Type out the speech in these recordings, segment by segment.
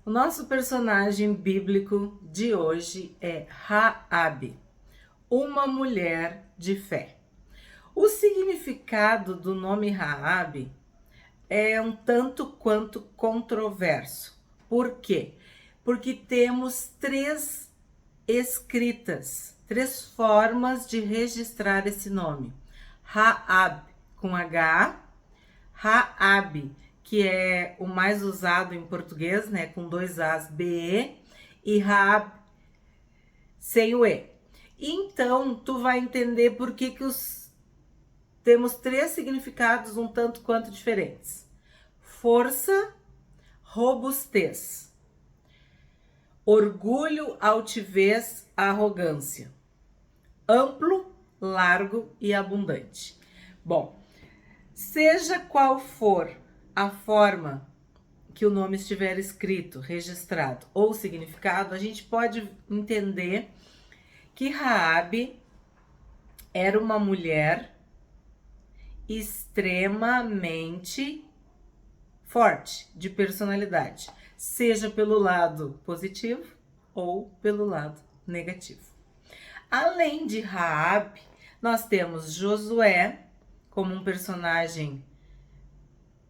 O nosso personagem bíblico de hoje é Raabe, uma mulher de fé. O significado do nome Raabe é um tanto quanto controverso. Por quê? Porque temos três escritas, três formas de registrar esse nome. Raab com H, Raabe, que é o mais usado em português, né, com dois As, B-E, e Raab sem o E. Então, tu vai entender por que temos três significados um tanto quanto diferentes. Força, robustez. Orgulho, altivez, arrogância. Amplo, largo e abundante. Bom, seja qual for a forma que o nome estiver escrito, registrado ou significado, a gente pode entender que Raabe era uma mulher extremamente forte de personalidade, seja pelo lado positivo ou pelo lado negativo. Além de Raabe, nós temos Josué como um personagem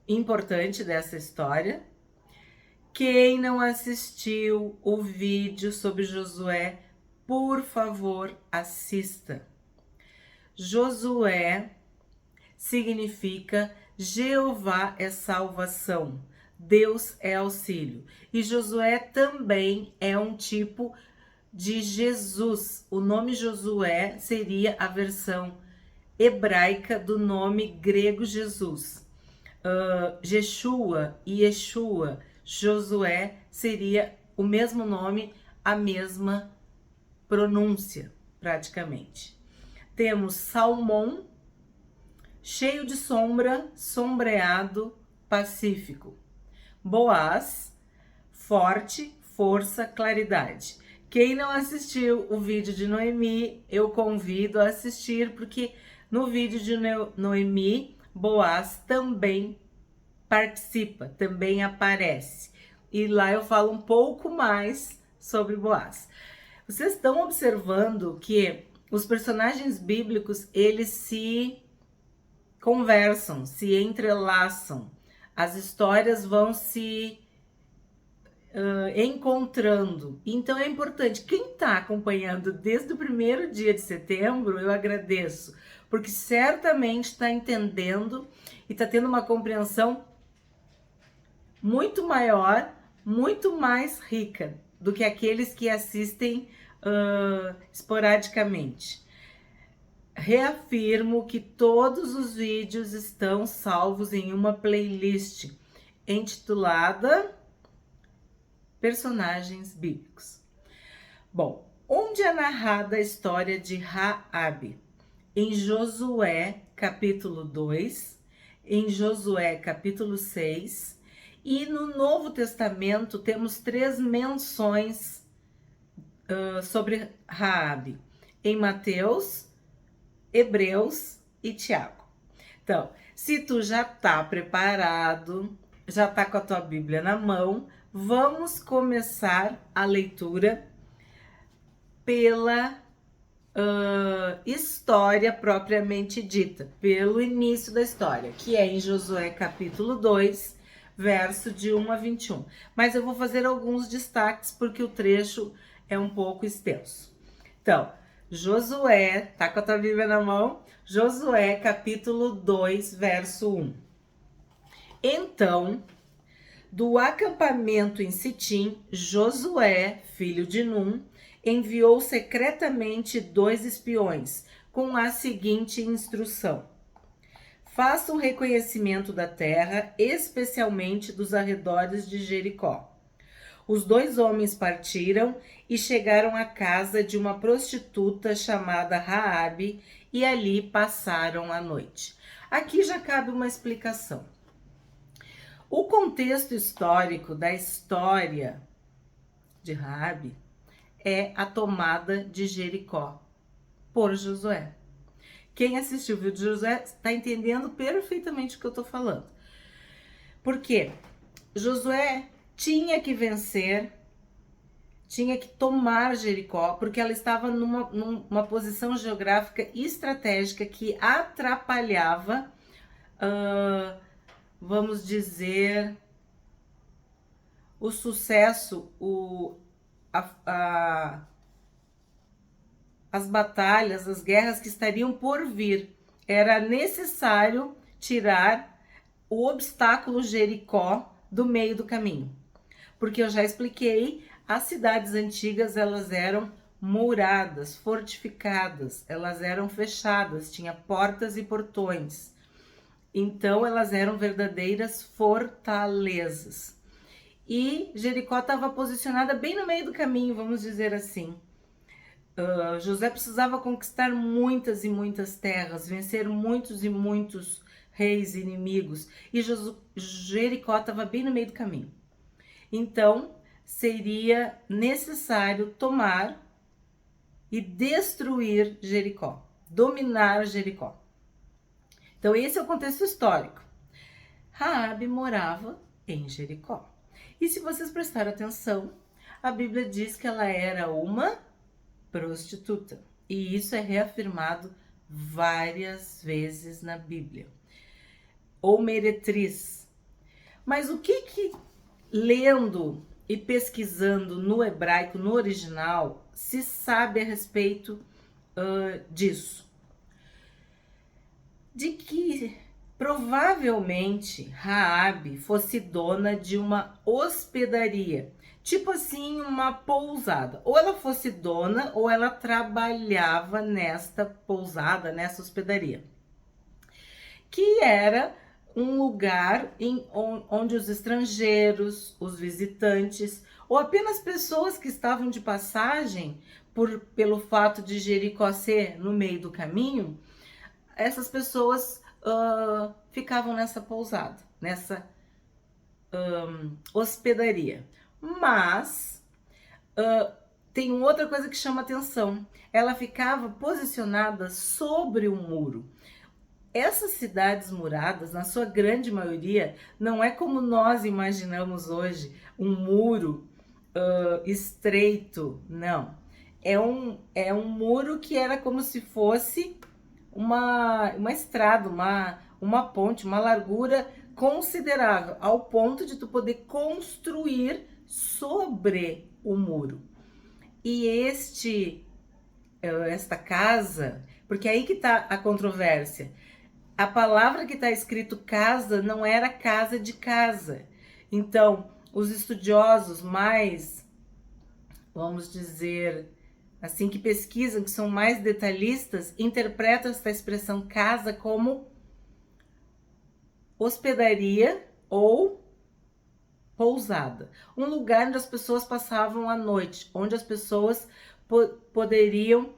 importante dessa história. Quem não assistiu o vídeo sobre Josué, por favor, assista. Josué significa Jeová é salvação, Deus é auxílio. E Josué também é um tipo de Jesus. O nome Josué seria a versão hebraica do nome grego Jesus. Jeshua e Yeshua, Josué seria o mesmo nome, a mesma pronúncia, praticamente. Temos Salmão, cheio de sombra, sombreado, pacífico. Boaz, forte, força, claridade. Quem não assistiu o vídeo de Noemi, eu convido a assistir, porque no vídeo de Noemi, Boaz também participa, também aparece. E lá eu falo um pouco mais sobre Boaz. Vocês estão observando que os personagens bíblicos, eles se conversam, se entrelaçam. As histórias vão se encontrando. Então é importante, quem está acompanhando desde o primeiro dia de setembro, eu agradeço, porque certamente está entendendo e está tendo uma compreensão muito maior, muito mais rica do que aqueles que assistem esporadicamente. Reafirmo que todos os vídeos estão salvos em uma playlist intitulada Personagens Bíblicos. Bom, onde é narrada a história de Raabe? Em Josué, capítulo 2, em Josué, capítulo 6, e no Novo Testamento temos três menções sobre Raabe, em Mateus, Hebreus e Tiago. Então, se tu já tá preparado, já tá com a tua Bíblia na mão, vamos começar a leitura pela história propriamente dita, pelo início da história, que é em Josué capítulo 2, verso de 1 a 21. Mas eu vou fazer alguns destaques porque o trecho é um pouco extenso. Então, Josué, tá com a tua Bíblia na mão? Josué capítulo 2, verso 1. Então, do acampamento em Sitim, Josué, filho de Num, enviou secretamente 2 espiões, com a seguinte instrução: faça um reconhecimento da terra, especialmente dos arredores de Jericó. Os 2 homens partiram e chegaram à casa de uma prostituta chamada Raabe e ali passaram a noite. Aqui já cabe uma explicação. O contexto histórico da história de Raabe é a tomada de Jericó por Josué. Quem assistiu o vídeo de Josué está entendendo perfeitamente o que eu estou falando. Por quê? Josué tinha que vencer, tinha que tomar Jericó, porque ela estava numa posição geográfica estratégica que atrapalhava, vamos dizer, o sucesso, as batalhas, as guerras que estariam por vir. Era necessário tirar o obstáculo Jericó do meio do caminho. Porque eu já expliquei, as cidades antigas, elas eram muradas, fortificadas, elas eram fechadas, tinha portas e portões. Então, elas eram verdadeiras fortalezas. E Jericó estava posicionada bem no meio do caminho, vamos dizer assim. José precisava conquistar muitas e muitas terras, vencer muitos e muitos reis inimigos. E Jericó estava bem no meio do caminho. Então, seria necessário tomar e destruir Jericó, dominar Jericó. Então, esse é o contexto histórico. Raabe morava em Jericó. E se vocês prestarem atenção, a Bíblia diz que ela era uma prostituta. E isso é reafirmado várias vezes na Bíblia. Ou meretriz. Mas o que lendo e pesquisando no hebraico, no original, se sabe a respeito disso? De que provavelmente Raabe fosse dona de uma hospedaria, tipo assim, uma pousada. Ou ela fosse dona ou ela trabalhava nesta pousada, nessa hospedaria, que era um lugar onde os estrangeiros, os visitantes, ou apenas pessoas que estavam de passagem, pelo fato de Jericó ser no meio do caminho, essas pessoas ficavam nessa pousada, nessa hospedaria. Mas tem outra coisa que chama atenção. Ela ficava posicionada sobre um muro. Essas cidades muradas, na sua grande maioria, não é como nós imaginamos hoje, um muro estreito, não. É um muro que era como se fosse uma estrada, uma ponte, uma largura considerável, ao ponto de tu poder construir sobre o muro. E esta casa, porque aí que está a controvérsia, a palavra que está escrito casa não era casa de casa. Então, os estudiosos mais, vamos dizer assim, que pesquisam, que são mais detalhistas, interpretam essa expressão casa como hospedaria ou pousada. Um lugar onde as pessoas passavam a noite, onde as pessoas poderiam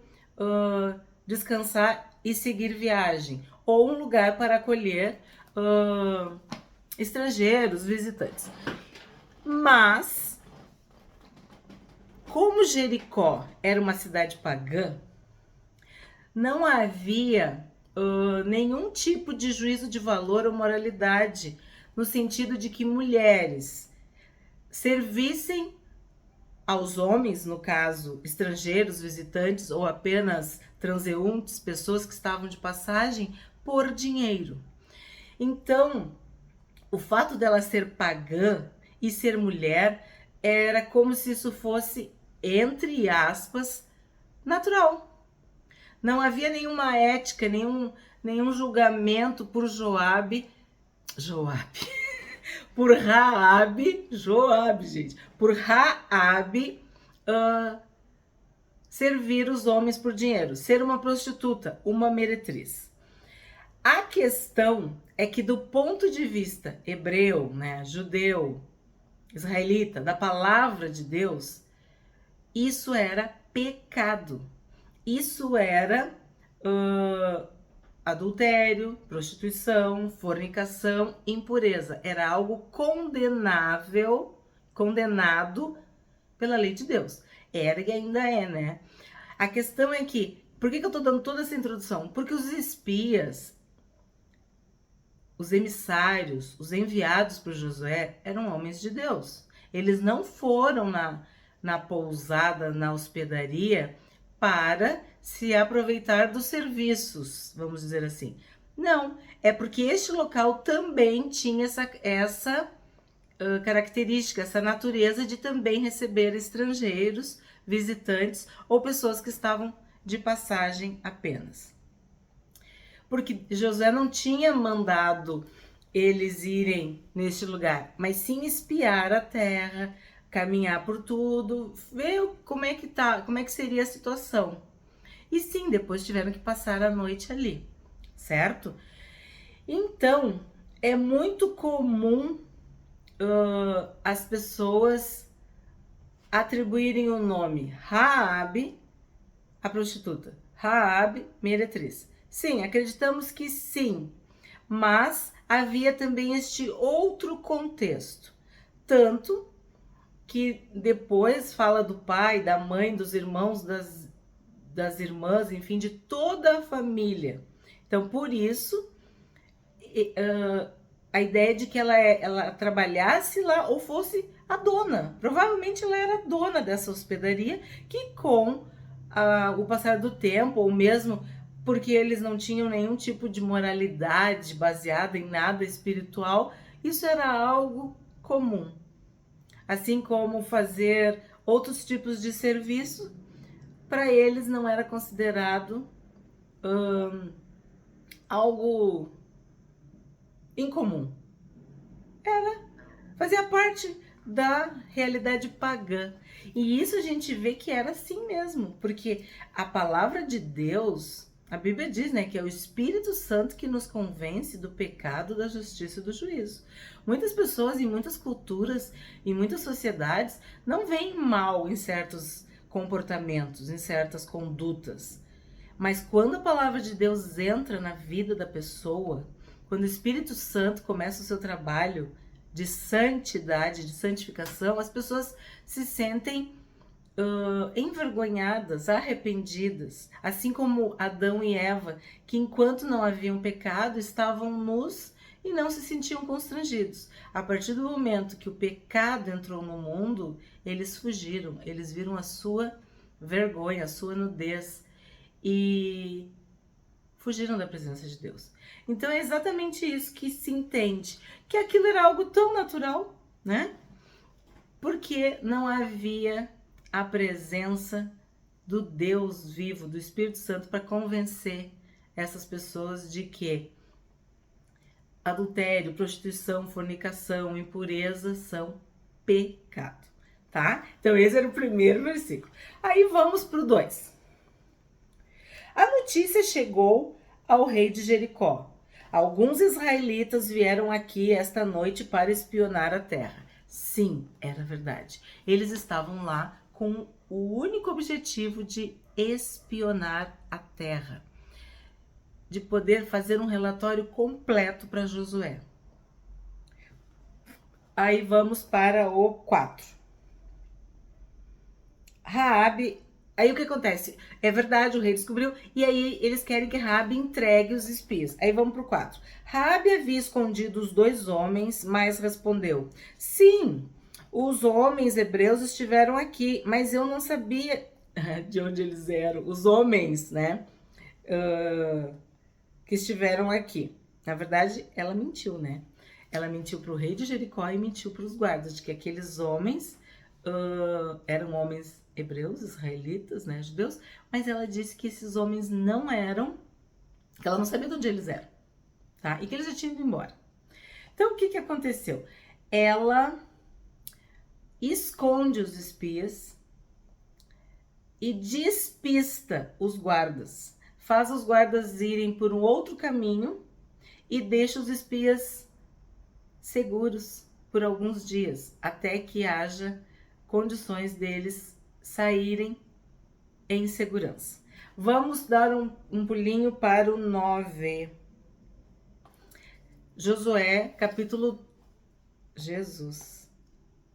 descansar e seguir viagem. Ou um lugar para acolher estrangeiros, visitantes. Mas, como Jericó era uma cidade pagã, não havia nenhum tipo de juízo de valor ou moralidade, no sentido de que mulheres servissem aos homens, no caso, estrangeiros, visitantes ou apenas transeuntes, pessoas que estavam de passagem, por dinheiro. Então, o fato dela ser pagã e ser mulher era como se isso fosse, entre aspas, natural. Não havia nenhuma ética, nenhum julgamento por por Raabe, gente, por Raabe servir os homens por dinheiro, ser uma prostituta, uma meretriz. A questão é que do ponto de vista hebreu, né, judeu, israelita, da palavra de Deus, isso era pecado. Isso era adultério, prostituição, fornicação, impureza. Era algo condenado pela lei de Deus. Era e ainda é, né? A questão é que, por que eu tô dando toda essa introdução? Porque os espias, os emissários, os enviados por Josué eram homens de Deus. Eles não foram na pousada, na hospedaria, para se aproveitar dos serviços, vamos dizer assim. Não, é porque este local também tinha essa característica, essa natureza de também receber estrangeiros, visitantes ou pessoas que estavam de passagem apenas. Porque Josué não tinha mandado eles irem neste lugar, mas sim espiar a terra, caminhar por tudo, ver como é que seria a situação. E sim, depois tiveram que passar a noite ali, certo? Então, é muito comum as pessoas atribuírem o nome Raabe à prostituta, Raabe, meretriz. Sim, acreditamos que sim, mas havia também este outro contexto, tanto que depois fala do pai, da mãe, dos irmãos, das irmãs, enfim, de toda a família. Então, por isso, a ideia de que ela trabalhasse lá ou fosse a dona. Provavelmente ela era dona dessa hospedaria, que com o passar do tempo, ou mesmo porque eles não tinham nenhum tipo de moralidade baseada em nada espiritual, isso era algo comum. Assim como fazer outros tipos de serviço, para eles não era considerado algo incomum. Fazia parte da realidade pagã. E isso a gente vê que era assim mesmo, porque a palavra de Deus, a Bíblia diz, né, que é o Espírito Santo que nos convence do pecado, da justiça e do juízo. Muitas pessoas em muitas culturas, em muitas sociedades, não veem mal em certos comportamentos, em certas condutas. Mas quando a palavra de Deus entra na vida da pessoa, quando o Espírito Santo começa o seu trabalho de santidade, de santificação, as pessoas se sentem envergonhadas, arrependidas, assim como Adão e Eva, que enquanto não haviam pecado, estavam nus e não se sentiam constrangidos. A partir do momento que o pecado entrou no mundo, eles fugiram, eles viram a sua vergonha, a sua nudez e fugiram da presença de Deus. Então é exatamente isso que se entende, que aquilo era algo tão natural, né? Porque não havia a presença do Deus vivo, do Espírito Santo, para convencer essas pessoas de que adultério, prostituição, fornicação, impureza são pecado, tá? Então esse era o primeiro versículo. Aí vamos para o 2. A notícia chegou ao rei de Jericó. Alguns israelitas vieram aqui esta noite para espionar a terra. Sim, era verdade. Eles estavam lá com o único objetivo de espionar a terra, de poder fazer um relatório completo para Josué. Aí vamos para o 4. Raabe. Aí o que acontece? É verdade, o rei descobriu, e aí eles querem que Raabe entregue os espias. Aí vamos pro 4. Raabe havia escondido os 2 homens, mas respondeu: sim, os homens hebreus estiveram aqui, mas eu não sabia de onde eles eram. Os homens, né? Que estiveram aqui. Na verdade, ela mentiu, né? Ela mentiu pro rei de Jericó e mentiu para os guardas, de que aqueles homens eram homens hebreus, israelitas, né, judeus, mas ela disse que esses homens não eram, que ela não sabia de onde eles eram, tá? E que eles já tinham ido embora. Então, o que aconteceu? Ela esconde os espias e despista os guardas, faz os guardas irem por um outro caminho e deixa os espias seguros por alguns dias, até que haja condições deles saírem em segurança. Vamos dar um pulinho para o 9. Josué, capítulo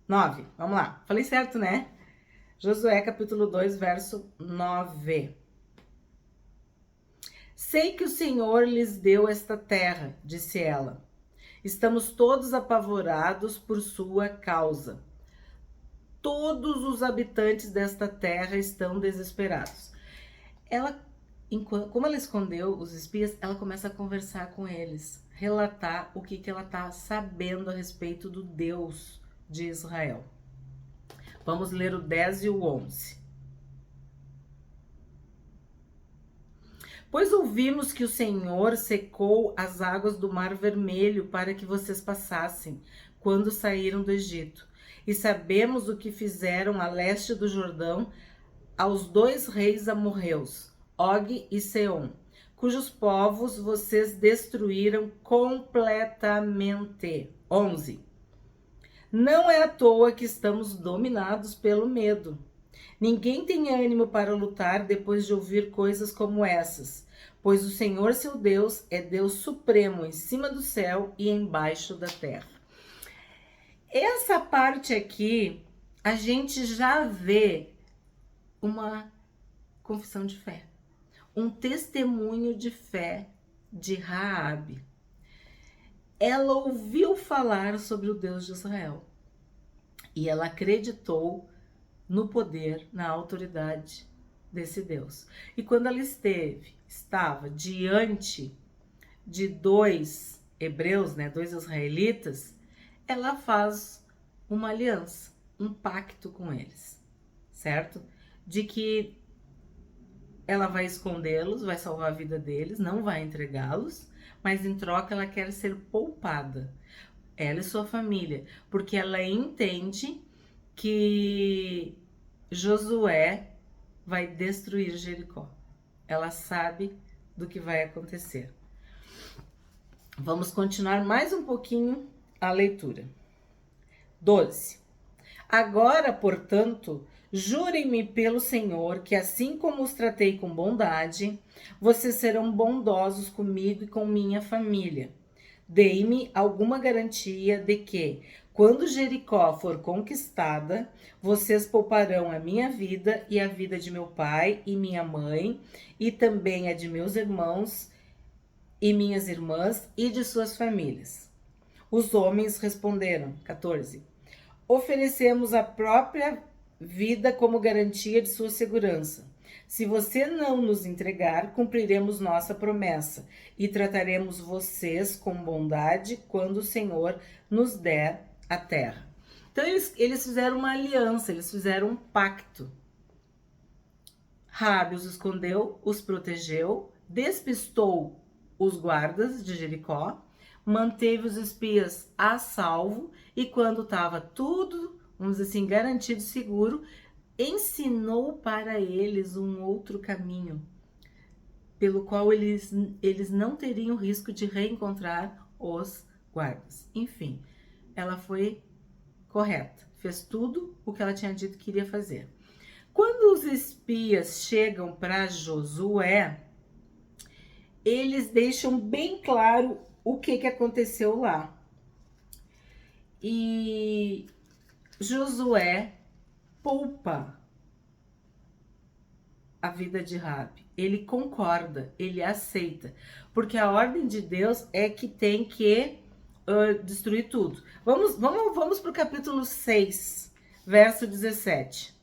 9. Vamos lá. Falei certo, né? Josué, capítulo 2, verso 9. Sei que o Senhor lhes deu esta terra, disse ela. Estamos todos apavorados por sua causa. todos os habitantes desta terra estão desesperados. Como ela escondeu os espias, ela começa a conversar com eles, relatar o que ela está sabendo a respeito do Deus de Israel. Vamos ler o 10 e o 11. Pois ouvimos que o Senhor secou as águas do Mar Vermelho para que vocês passassem quando saíram do Egito. E sabemos o que fizeram a leste do Jordão aos 2 reis amorreus, Og e Seom, cujos povos vocês destruíram completamente. 11. Não é à toa que estamos dominados pelo medo. Ninguém tem ânimo para lutar depois de ouvir coisas como essas, pois o Senhor seu Deus é Deus supremo em cima do céu e embaixo da terra. Essa parte aqui, a gente já vê uma confissão de fé, um testemunho de fé de Raabe. Ela ouviu falar sobre o Deus de Israel e ela acreditou no poder, na autoridade desse Deus. E quando ela estava diante de 2 hebreus, 2 israelitas, ela faz uma aliança, um pacto com eles, certo? De que ela vai escondê-los, vai salvar a vida deles, não vai entregá-los, mas em troca ela quer ser poupada, ela e sua família, porque ela entende que Josué vai destruir Jericó. Ela sabe do que vai acontecer. Vamos continuar mais um pouquinho a leitura. 12. Agora, portanto, jurem-me pelo Senhor que assim como os tratei com bondade, vocês serão bondosos comigo e com minha família. Dei-me alguma garantia de que, quando Jericó for conquistada, vocês pouparão a minha vida e a vida de meu pai e minha mãe, e também a de meus irmãos e minhas irmãs e de suas famílias. Os homens responderam, 14, oferecemos a própria vida como garantia de sua segurança. Se você não nos entregar, cumpriremos nossa promessa e trataremos vocês com bondade quando o Senhor nos der a terra. Então eles fizeram uma aliança, eles fizeram um pacto. Raabe os escondeu, os protegeu, despistou os guardas de Jericó, manteve os espias a salvo e quando estava tudo, vamos dizer assim, garantido, seguro, ensinou para eles um outro caminho, pelo qual eles não teriam risco de reencontrar os guardas. Enfim, ela foi correta, fez tudo o que ela tinha dito que iria fazer. Quando os espias chegam para Josué, eles deixam bem claro o que aconteceu lá. E Josué poupa a vida de Raabe. Ele concorda, ele aceita, porque a ordem de Deus é que tem que destruir tudo. Vamos para o capítulo 6, verso 17.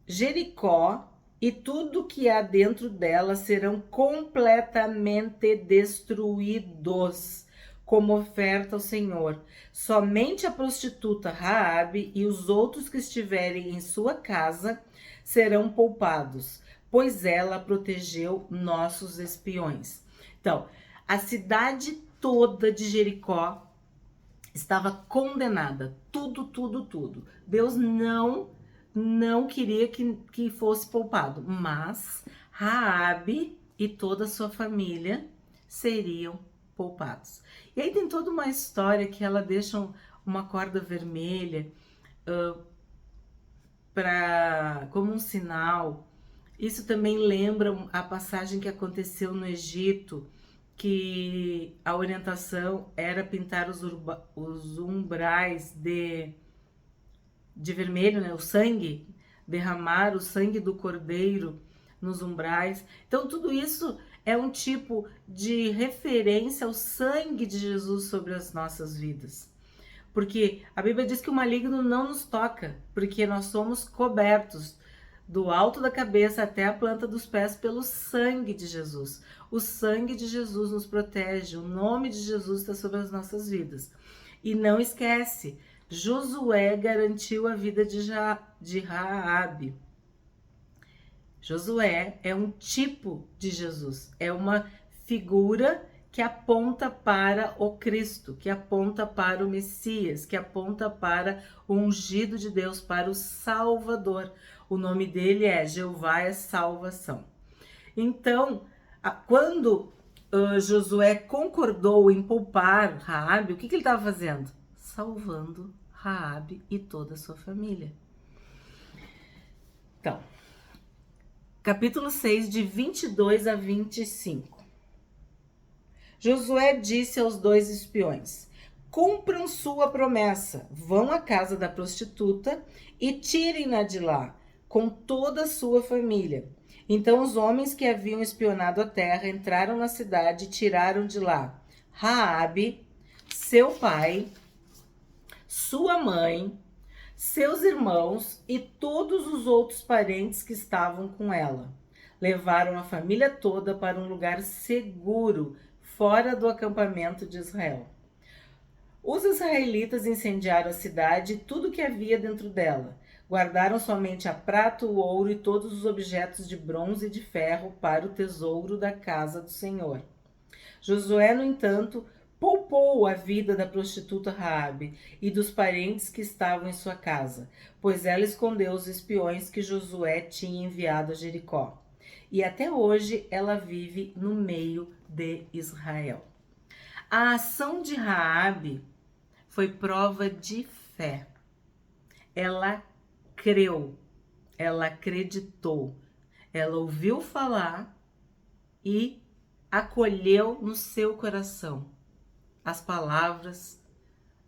Jericó e tudo que há dentro dela serão completamente destruídos como oferta ao Senhor. Somente a prostituta Raabe e os outros que estiverem em sua casa serão poupados, pois ela protegeu nossos espiões. Então, a cidade toda de Jericó estava condenada. Tudo. Deus não queria que fosse poupado, mas Raabe e toda a sua família seriam poupados. E aí tem toda uma história que ela deixa uma corda vermelha como um sinal. Isso também lembra a passagem que aconteceu no Egito, que a orientação era pintar os umbrais de vermelho, né? O sangue, derramar o sangue do cordeiro nos umbrais. Então tudo isso é um tipo de referência ao sangue de Jesus sobre as nossas vidas. Porque a Bíblia diz que o maligno não nos toca, porque nós somos cobertos do alto da cabeça até a planta dos pés pelo sangue de Jesus. O sangue de Jesus nos protege, o nome de Jesus está sobre as nossas vidas. E não esquece, Josué garantiu a vida de Raabe. Josué é um tipo de Jesus, é uma figura que aponta para o Cristo, que aponta para o Messias, que aponta para o ungido de Deus, para o Salvador. O nome dele é Jeová é Salvação. Então, quando Josué concordou em poupar Raabe, o que ele estava fazendo? Salvando Raabe e toda a sua família. Então, capítulo 6, de 22 a 25. Josué disse aos 2 espiões: cumpram sua promessa, vão à casa da prostituta e tirem-na de lá, com toda a sua família. Então os homens que haviam espionado a terra entraram na cidade e tiraram de lá Raabe, seu pai, sua mãe, seus irmãos e todos os outros parentes que estavam com ela. Levaram a família toda para um lugar seguro, fora do acampamento de Israel. Os israelitas incendiaram a cidade e tudo que havia dentro dela. Guardaram somente a prata, o ouro e todos os objetos de bronze e de ferro para o tesouro da casa do Senhor. Josué, no entanto, poupou a vida da prostituta Raabe e dos parentes que estavam em sua casa, pois ela escondeu os espiões que Josué tinha enviado a Jericó. E até hoje ela vive no meio de Israel. A ação de Raabe foi prova de fé. Ela creu, ela acreditou, ela ouviu falar e acolheu no seu coração as palavras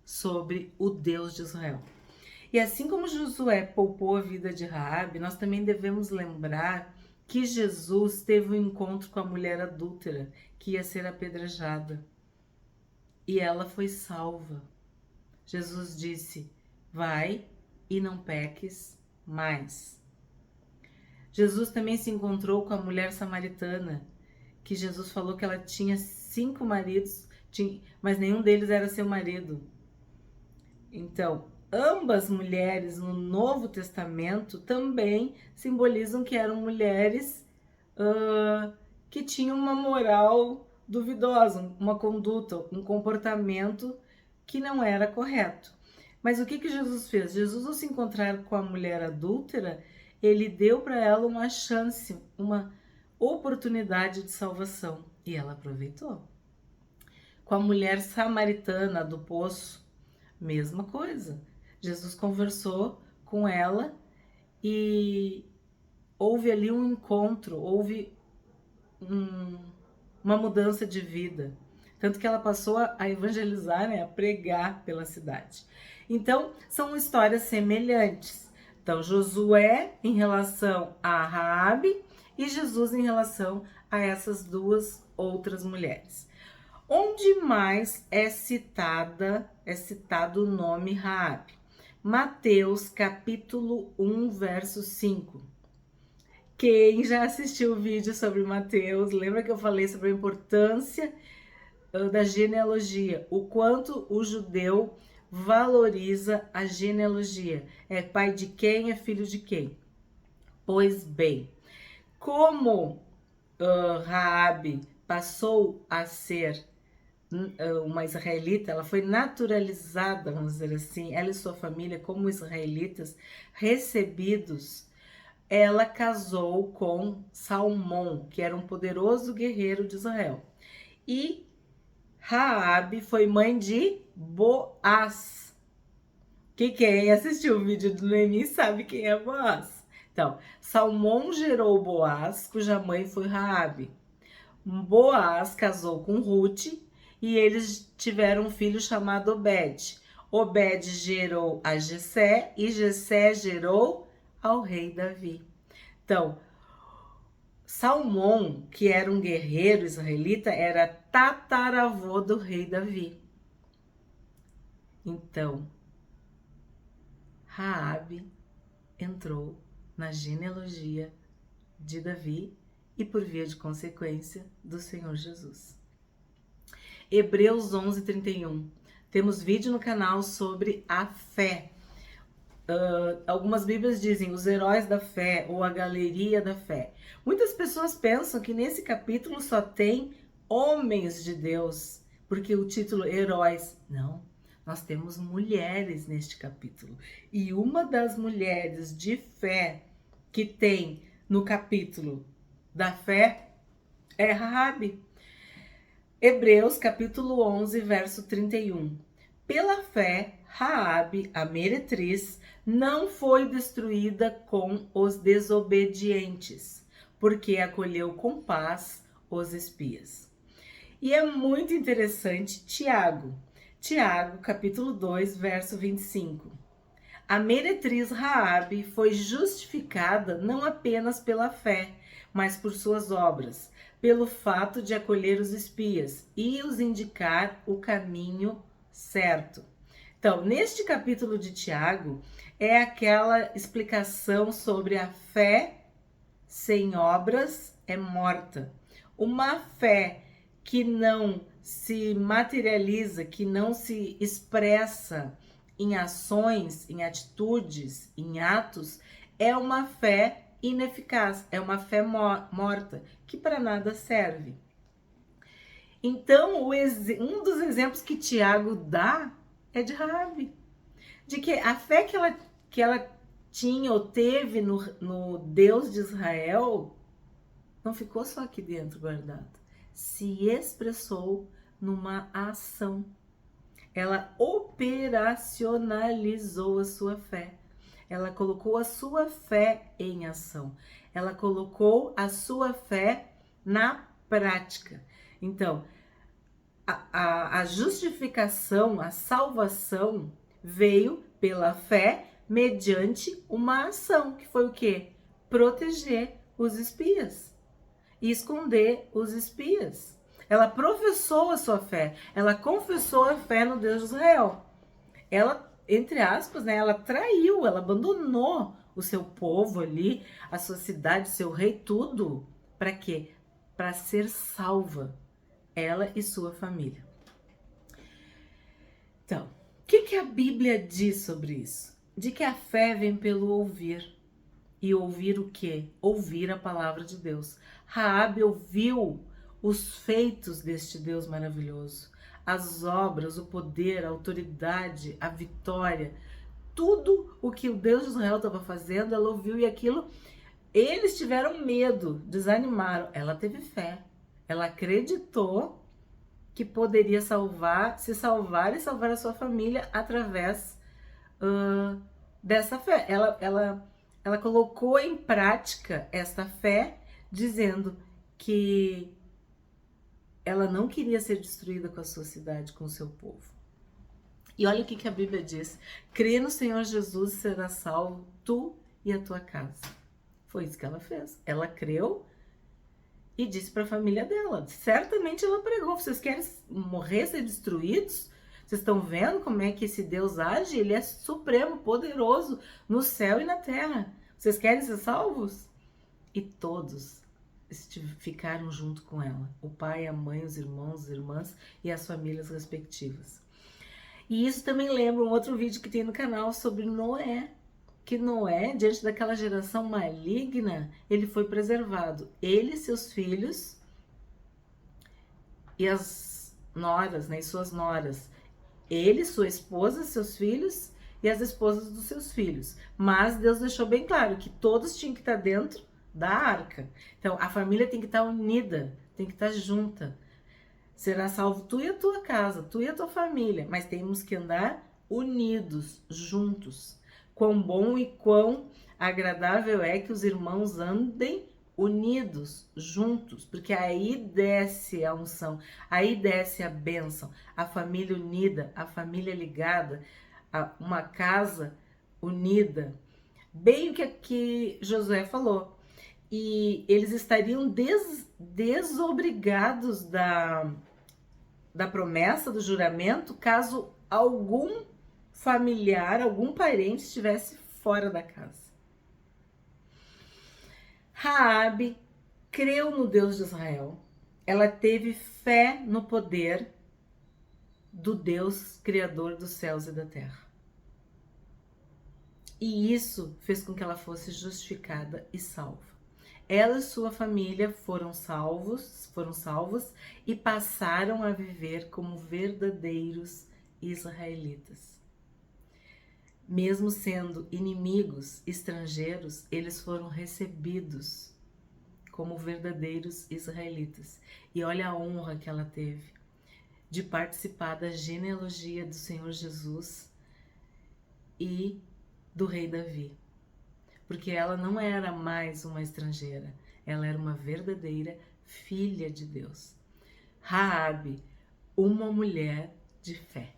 sobre o Deus de Israel. E assim como Josué poupou a vida de Raabe, nós também devemos lembrar que Jesus teve um encontro com a mulher adúltera que ia ser apedrejada. E ela foi salva. Jesus disse: vai e não peques mais. Jesus também se encontrou com a mulher samaritana, que Jesus falou que ela tinha 5 maridos, mas nenhum deles era seu marido. Então, ambas mulheres no Novo Testamento também simbolizam que eram mulheres que tinham uma moral duvidosa, uma conduta, um comportamento que não era correto. Mas o que Jesus fez? Jesus, ao se encontrar com a mulher adúltera, ele deu para ela uma chance, uma oportunidade de salvação, e ela aproveitou. Com a mulher samaritana do poço, mesma coisa. Jesus conversou com ela e houve ali um encontro, houve uma mudança de vida. Tanto que ela passou a evangelizar, né, a pregar pela cidade. Então, são histórias semelhantes. Então, Josué em relação a Raabe e Jesus em relação a essas 2 outras mulheres. Onde mais é citado o nome Raabe? Mateus capítulo 1, verso 5. Quem já assistiu o vídeo sobre Mateus, lembra que eu falei sobre a importância da genealogia, o quanto o judeu valoriza a genealogia. É pai de quem, é filho de quem? Pois bem, como Raabe passou a ser uma israelita, ela foi naturalizada, vamos dizer assim, ela e sua família como israelitas recebidos, ela casou com Salmão, que era um poderoso guerreiro de Israel. E Raabe foi mãe de Boaz. Que quem assistiu o vídeo do Noemi sabe quem é Boaz. Então, Salmão gerou Boaz, cuja mãe foi Raabe. Boaz casou com Ruth e eles tiveram um filho chamado Obed. Obed gerou a Jessé e Jessé gerou ao rei Davi. Então, Salmão, que era um guerreiro israelita, era tataravô do rei Davi. Então, Raabe entrou na genealogia de Davi e, por via de consequência, do Senhor Jesus. Hebreus 11:31. Temos vídeo no canal sobre a fé. Algumas bíblias dizem os heróis da fé ou a galeria da fé. Muitas pessoas pensam que nesse capítulo só tem homens de Deus, porque o título heróis. Não, nós temos mulheres neste capítulo. E uma das mulheres de fé que tem no capítulo da fé é Raabe. Hebreus capítulo 11, verso 31. Pela fé, Raabe, a meretriz, não foi destruída com os desobedientes, porque acolheu com paz os espias. E é muito interessante Tiago, capítulo 2, verso 25. A meretriz Raabe foi justificada não apenas pela fé, mas por suas obras, pelo fato de acolher os espias e os indicar o caminho certo. Então, neste capítulo de Tiago, é aquela explicação sobre a fé sem obras é morta. Uma fé que não se materializa, que não se expressa em ações, em atitudes, em atos, é uma fé ineficaz, é uma fé morta, que para nada serve. Então, um dos exemplos que Tiago dá é de Raabe, de que a fé que ela tinha ou teve no Deus de Israel não ficou só aqui dentro guardada, se expressou numa ação. Ela operacionalizou a sua fé. Ela colocou a sua fé em ação. Ela colocou a sua fé na prática. Então, a justificação, a salvação veio pela fé mediante uma ação, que foi o quê? Proteger os espias e esconder os espias. Ela professou a sua fé, ela confessou a fé no Deus de Israel. Ela, entre aspas, né, ela traiu, ela abandonou o seu povo ali, a sua cidade, seu rei, tudo. Para quê? Para ser salva, ela e sua família. Então, o que a Bíblia diz sobre isso? De que a fé vem pelo ouvir. E ouvir o quê? Ouvir a palavra de Deus. Raabe ouviu os feitos deste Deus maravilhoso, as obras, o poder, a autoridade, a vitória, tudo o que o Deus de Israel estava fazendo, ela ouviu e aquilo, eles tiveram medo, desanimaram. Ela teve fé, ela acreditou que poderia se salvar e salvar a sua família através dessa fé. Ela colocou em prática essa fé, dizendo que ela não queria ser destruída com a sua cidade, com o seu povo. E olha o que a Bíblia diz: crê no Senhor Jesus e será salvo tu e a tua casa. Foi isso que ela fez. Ela creu e disse para a família dela. Certamente ela pregou: vocês querem morrer, ser destruídos? Vocês estão vendo como é que esse Deus age? Ele é supremo, poderoso no céu e na terra. Vocês querem ser salvos? E todos ficaram junto com ela. O pai, a mãe, os irmãos, as irmãs e as famílias respectivas. E isso também lembra um outro vídeo que tem no canal sobre Noé. Que Noé, diante daquela geração maligna, ele foi preservado. Ele, seus filhos e as noras, né, e suas noras. Ele, sua esposa, seus filhos e as esposas dos seus filhos. Mas Deus deixou bem claro que todos tinham que estar dentro da arca. Então, a família tem que estar unida, tem que estar junta. Será salvo tu e a tua casa, tu e a tua família, mas temos que andar unidos, juntos. Quão bom e quão agradável é que os irmãos andem unidos, juntos, porque aí desce a unção, aí desce a bênção, a família unida, a família ligada, uma casa unida. Bem o que aqui Josué falou. e eles estariam desobrigados da promessa, do juramento, caso algum familiar, algum parente estivesse fora da casa. Raabe creu no Deus de Israel. Ela teve fé no poder do Deus criador dos céus e da terra. E isso fez com que ela fosse justificada e salva. Ela e sua família foram salvos e passaram a viver como verdadeiros israelitas. Mesmo sendo inimigos, estrangeiros, eles foram recebidos como verdadeiros israelitas. E olha a honra que ela teve de participar da genealogia do Senhor Jesus e do rei Davi. Porque ela não era mais uma estrangeira, ela era uma verdadeira filha de Deus. Raabe, uma mulher de fé.